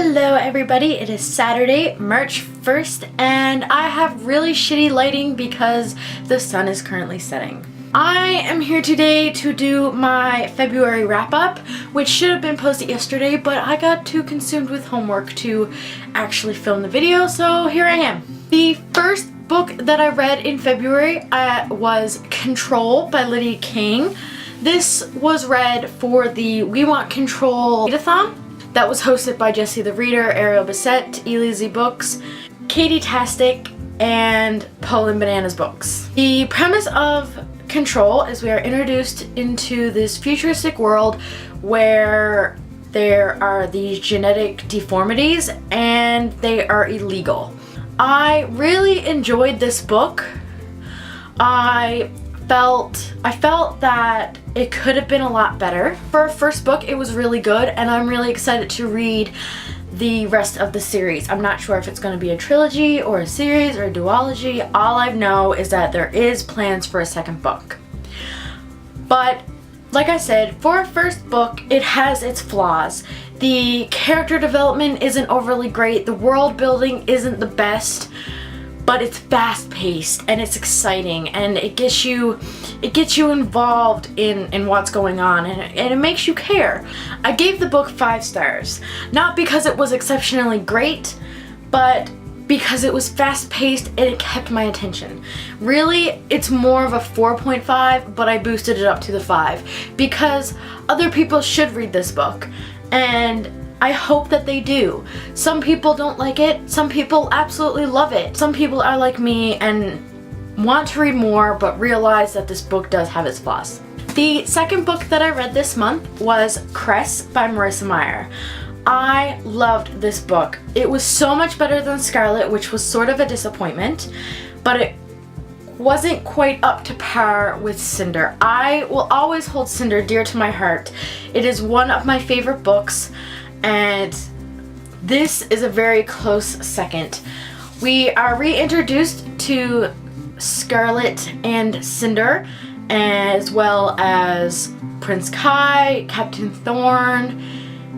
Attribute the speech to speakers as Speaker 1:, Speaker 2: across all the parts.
Speaker 1: Hello everybody, it is Saturday, March 1st, and I have really shitty lighting because the sun is currently setting. I am here today to do my February wrap-up, which should have been posted yesterday, but I got too consumed with homework to actually film the video, so here I am. The first book that I read in February was Control by Lydia Kang. This was read for the We Want Control read-a-thon. That was hosted by Jesse the Reader, Ariel Bissett, Elise Books, Katie Tastic, and Poland Bananas Books. The premise of Control is we are introduced into this futuristic world where there are these genetic deformities and they are illegal. I really enjoyed this book. I felt that it could have been a lot better. For a first book, it was really good, and I'm really excited to read the rest of the series. I'm not sure if it's going to be a trilogy or a series or a duology. All I know is that there is plans for a second book. But like I said, for a first book, it has its flaws. The character development isn't overly great. The world building isn't the best. But it's fast-paced and it's exciting and it gets you involved in what's going on and it makes you care. I gave the book 5 stars, not because it was exceptionally great, but because it was fast-paced and it kept my attention. Really, it's more of a 4.5, but I boosted it up to the 5 because other people should read this book, and I hope that they do. Some people don't like it, some people absolutely love it. Some people are like me and want to read more but realize that this book does have its flaws. The second book that I read this month was Cress by Marissa Meyer. I loved this book. It was so much better than Scarlet, which was sort of a disappointment, but it wasn't quite up to par with Cinder. I will always hold Cinder dear to my heart. It is one of my favorite books, and this is a very close second. We are reintroduced to Scarlet and Cinder, as well as Prince Kai, Captain Thorn,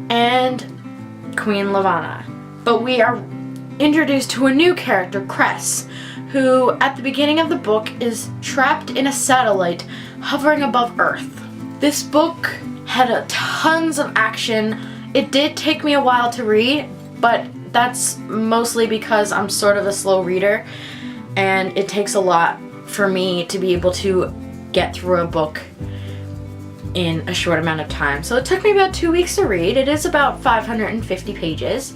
Speaker 1: and Queen Lavanna. But we are introduced to a new character, Cress, who at the beginning of the book is trapped in a satellite hovering above Earth. This book had tons of action. It did take me a while to read, but that's mostly because I'm sort of a slow reader and it takes a lot for me to be able to get through a book in a short amount of time. So it took me about 2 weeks to read. It is about 550 pages,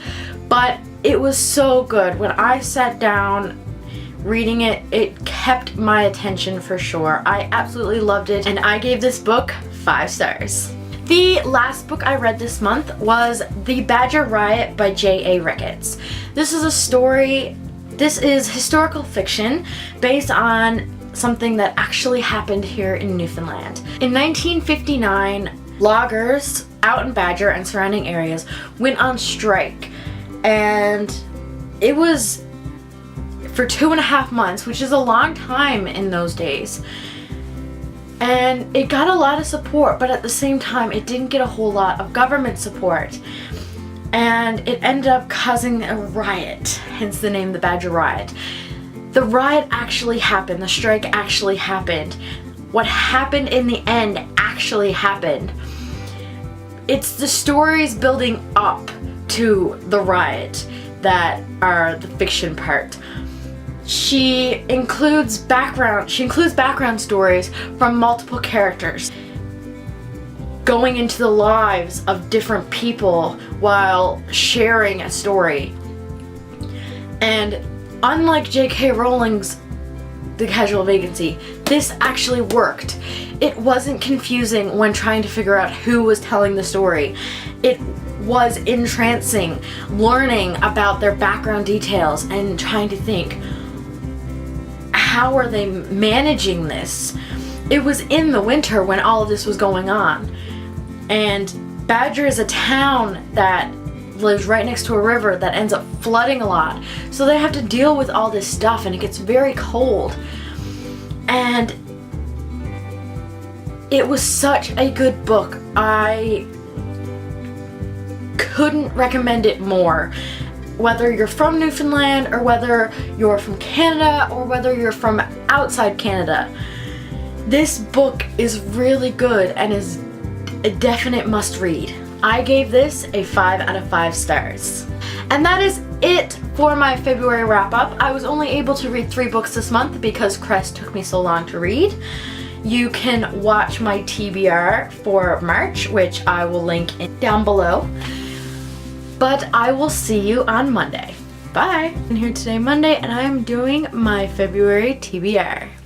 Speaker 1: but it was so good. When I sat down reading it, it kept my attention for sure. I absolutely loved it, and I gave this book 5 stars. The last book I read this month was The Badger Riot by A.Rickets. This is a story, this is historical fiction based on something that actually happened here in Newfoundland. In 1959, loggers out in Badger and surrounding areas went on strike, and it was for 2.5 months, which is a long time in those days. And it got a lot of support, but at the same time, it didn't get a whole lot of government support. And it ended up causing a riot, hence the name The Badger Riot. The riot actually happened. The strike actually happened. What happened in the end actually happened. It's the stories building up to the riot that are the fiction part. She includes background stories from multiple characters, going into the lives of different people while sharing a story. And unlike J.K. Rowling's The Casual Vacancy, this actually worked. It wasn't confusing when trying to figure out who was telling the story. It was entrancing, learning about their background details and trying to think, how are they managing this? It was in the winter when all of this was going on. And Badger is a town that lives right next to a river that ends up flooding a lot. So they have to deal with all this stuff and it gets very cold. And it was such a good book. I couldn't recommend it more. Whether you're from Newfoundland or whether you're from Canada or whether you're from outside Canada, this book is really good and is a definite must read. I gave this a 5 out of 5 stars. And that is it for my February wrap up. I was only able to read 3 books this month because Cress took me so long to read. You can watch my TBR for March, which I will link down below. But I will see you on Monday. Bye! I'm here today Monday and I'm doing my February TBR.